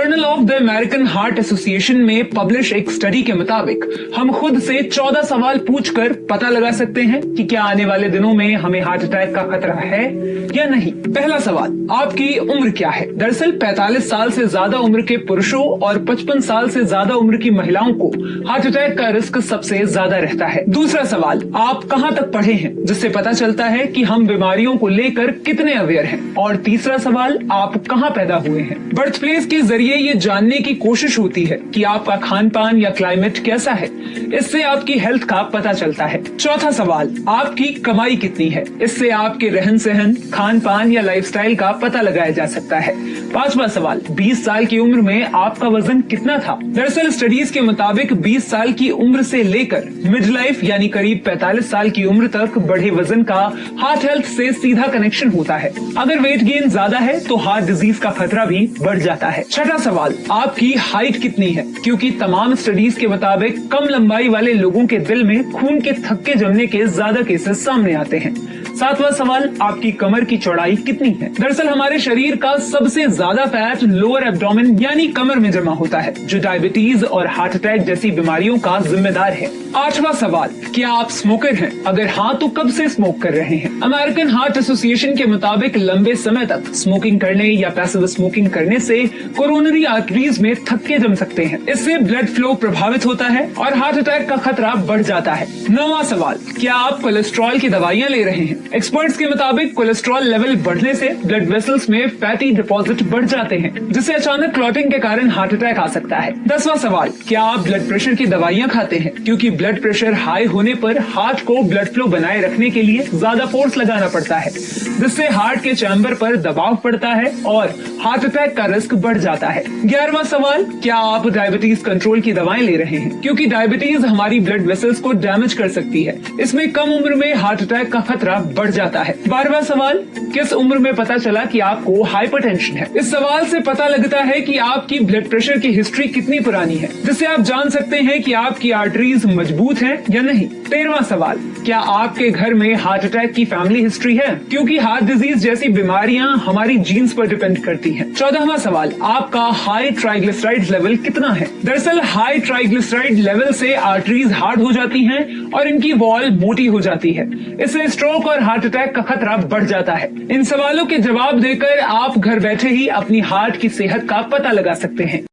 Journal of the American heart association में publish एक study के मुताबिक हम खुद से 14 सवाल पूछकर पता लगा सकते हैं कि क्या आने वाले दिनों में हमें हार्ट अटैक का खतरा है या नहीं। पहला सवाल, आपकी उम्र क्या है? दरअसल 45 साल से ज्यादा उम्र के पुरुषों और 55 साल से ज्यादा उम्र की महिलाओं को हार्ट अटैक का रिस्क सबसे ज्यादा रहता है। दूसरा सवाल, आप कहाँ तक पढ़े हैं, जिससे पता चलता है कि हम बीमारियों को लेकर कितने अवेयर हैं। और तीसरा सवाल, आप कहाँ पैदा हुए हैं। बर्थ प्लेस के जरिए ये जानने की कोशिश होती है कि आपका खान पान या क्लाइमेट कैसा है, इससे आपकी हेल्थ का पता चलता है। चौथा सवाल, आपकी कमाई कितनी है, इससे आपके रहन सहन, खान पान या लाइफस्टाइल का पता लगाया जा सकता है। पांचवा सवाल, 20 साल की उम्र में आपका वजन कितना था? दरअसल स्टडीज के मुताबिक 20 साल की उम्र से लेकर मिड लाइफ यानी करीब 45 साल की उम्र तक बढ़े वजन का हार्ट हेल्थ से सीधा कनेक्शन होता है। अगर वेट गेन ज्यादा है तो हार्ट डिजीज का खतरा भी बढ़ जाता है। छठा सवाल, आपकी हाइट कितनी है? क्योंकि तमाम स्टडीज के मुताबिक कम लंबाई वाले लोगों के दिल में खून के थक्के जमने के ज्यादा केसेस सामने आते हैं। सातवां सवाल, आपकी कमर की चौड़ाई कितनी है? दरअसल हमारे शरीर का सबसे ज्यादा फैट लोअर एब्डोमेन यानी कमर में जमा होता है, जो डायबिटीज और हार्ट अटैक जैसी बीमारियों का जिम्मेदार है। आठवां सवाल, क्या आप स्मोकर हैं? अगर हाँ तो कब से स्मोक कर रहे हैं? अमेरिकन हार्ट एसोसिएशन के मुताबिक लंबे समय तक स्मोकिंग करने या पैसिव स्मोकिंग करने से कोरोनरी आर्टरीज में थक्के जम सकते हैं। इससे ब्लड फ्लो प्रभावित होता है और हार्ट अटैक का खतरा बढ़ जाता है। नौवां सवाल, क्या आप कोलेस्ट्रॉल की दवाइयाँ ले रहे हैं? एक्सपर्ट्स के मुताबिक कोलेस्ट्रॉल लेवल बढ़ने से ब्लड वेसल्स में फैटी डिपॉजिट बढ़ जाते हैं, जिससे अचानक क्लॉटिंग के कारण हार्ट अटैक आ सकता है। 10वां सवाल, क्या आप ब्लड प्रेशर की दवाइयाँ खाते हैं? क्योंकि ब्लड प्रेशर हाई होने पर हार्ट को ब्लड फ्लो बनाए रखने के लिए ज्यादा फोर्स लगाना पड़ता है, जिससे हार्ट के चैम्बर पर दबाव पड़ता है और हार्ट अटैक का रिस्क बढ़ जाता है। 11वां सवाल, क्या आप डायबिटीज कंट्रोल की दवाएं ले रहे हैं? क्योंकि डायबिटीज हमारी ब्लड वेसल्स को डैमेज कर सकती है, इसमें कम उम्र में हार्ट अटैक का खतरा बढ़ जाता है। 12वां सवाल, किस उम्र में पता चला कि आपको हाइपरटेंशन है? इस सवाल से पता लगता है कि आपकी ब्लड प्रेशर की हिस्ट्री कितनी पुरानी है, जिससे आप जान सकते हैं कि आपकी आर्टरीज मजबूत हैं या नहीं। 13वां सवाल, क्या आपके घर में हार्ट अटैक की फैमिली हिस्ट्री है? क्योंकि हार्ट डिजीज जैसी बीमारियां हमारी जीन्स पर डिपेंड करती हैं। 14वां सवाल, आपका हाई ट्राइग्लिसराइड लेवल कितना है? दरअसल हाई ट्राइग्लिसराइड लेवल से आर्टरीज हार्ड हो जाती हैं और इनकी वॉल मोटी हो जाती है, इससे स्ट्रोक और हार्ट अटैक का खतरा बढ़ जाता है। इन सवालों के जवाब देकर आप घर बैठे ही अपनी हार्ट की सेहत का पता लगा सकते हैं।